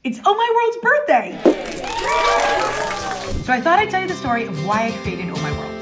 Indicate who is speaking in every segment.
Speaker 1: It's Oh My World's birthday! So I thought I'd tell you the story of why I created Oh My World.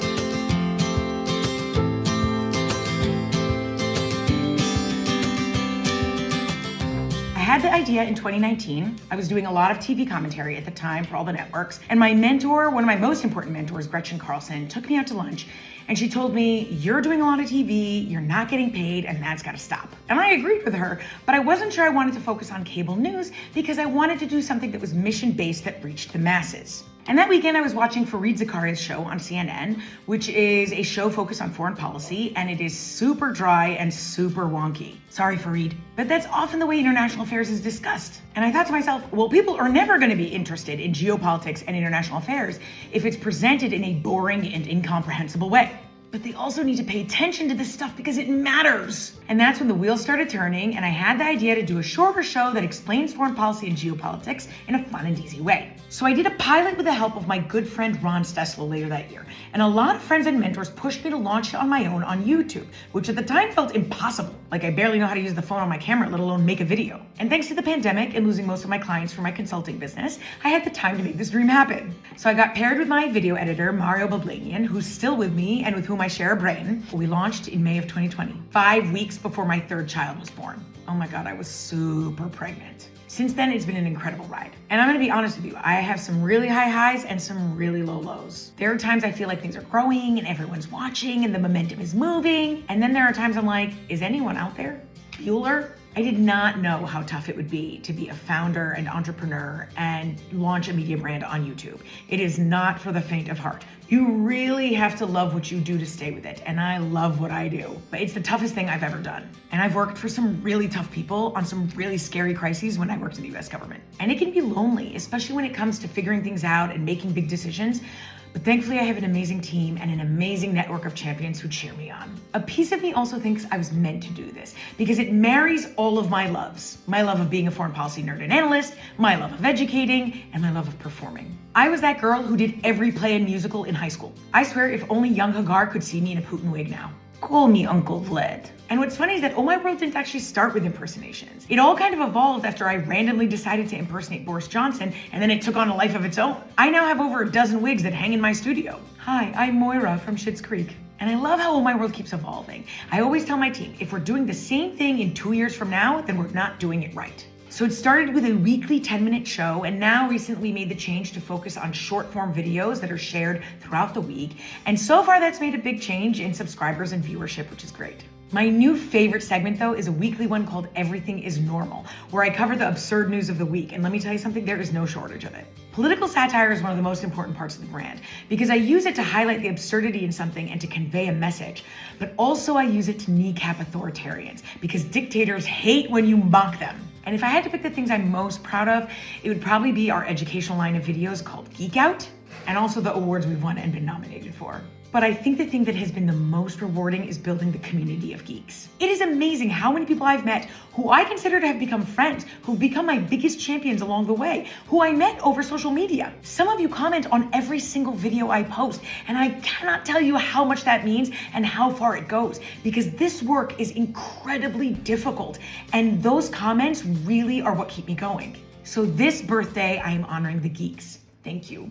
Speaker 1: I had the idea in 2019. I was doing a lot of TV commentary at the time for all the networks, and my mentor, one of my most important mentors, Gretchen Carlson, took me out to lunch, and she told me, "You're doing a lot of TV, you're not getting paid, and that's gotta stop." And I agreed with her, but I wasn't sure I wanted to focus on cable news because I wanted to do something that was mission-based that reached the masses. And that weekend I was watching Fareed Zakaria's show on CNN, which is a show focused on foreign policy, and it is super dry and super wonky. Sorry, Fareed, but that's often the way international affairs is discussed. And I thought to myself, well, people are never gonna be interested in geopolitics and international affairs if it's presented in a boring and incomprehensible way. But they also need to pay attention to this stuff because it matters. And that's when the wheels started turning, and I had the idea to do a shorter show that explains foreign policy and geopolitics in a fun and easy way. So I did a pilot with the help of my good friend Ron Stessel later that year. And a lot of friends and mentors pushed me to launch it on my own on YouTube, which at the time felt impossible. Like I barely know how to use the phone on my camera, let alone make a video. And thanks to the pandemic and losing most of my clients for my consulting business, I had the time to make this dream happen. So I got paired with my video editor, Mario Bablanian, who's still with me and with whom I share a brain. We launched in May of 2020, 5 weeks before my third child was born. Oh my God, I was super pregnant. Since then, it's been an incredible ride. And I'm gonna be honest with you, I have some really high highs and some really low lows. There are times I feel like things are growing and everyone's watching and the momentum is moving. And then there are times I'm like, is anyone out there? Bueller? I did not know how tough it would be to be a founder and entrepreneur and launch a media brand on YouTube. It is not for the faint of heart. You really have to love what you do to stay with it, and I love what I do. But it's the toughest thing I've ever done. And I've worked for some really tough people on some really scary crises when I worked in the US government. And it can be lonely, especially when it comes to figuring things out and making big decisions. But thankfully I have an amazing team and an amazing network of champions who cheer me on. A piece of me also thinks I was meant to do this because it marries all of my loves. My love of being a foreign policy nerd and analyst, my love of educating, and my love of performing. I was that girl who did every play and musical in high school. I swear if only young Hagar could see me in a Putin wig now. Call me Uncle Vlad. And what's funny is that Oh My World didn't actually start with impersonations. It all kind of evolved after I randomly decided to impersonate Boris Johnson, and then it took on a life of its own. I now have over a dozen wigs that hang in my studio. Hi, I'm Moira from Schitt's Creek. And I love how Oh My World keeps evolving. I always tell my team, if we're doing the same thing in 2 years from now, then we're not doing it right. So it started with a weekly 10-minute show, and now recently made the change to focus on short-form videos that are shared throughout the week. And so far that's made a big change in subscribers and viewership, which is great. My new favorite segment though is a weekly one called Everything is Normal, where I cover the absurd news of the week. And let me tell you something, there is no shortage of it. Political satire is one of the most important parts of the brand because I use it to highlight the absurdity in something and to convey a message. But also I use it to kneecap authoritarians because dictators hate when you mock them. And if I had to pick the things I'm most proud of, it would probably be our educational line of videos called Geek Out, and also the awards we've won and been nominated for. But I think the thing that has been the most rewarding is building the community of geeks. It is amazing how many people I've met who I consider to have become friends, who've become my biggest champions along the way, who I met over social media. Some of you comment on every single video I post, and I cannot tell you how much that means and how far it goes, because this work is incredibly difficult, and those comments really are what keep me going. So this birthday, I am honoring the geeks. Thank you.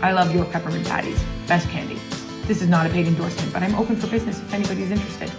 Speaker 1: I love your peppermint patties. Best candy. This is not a paid endorsement, but I'm open for business if anybody's interested.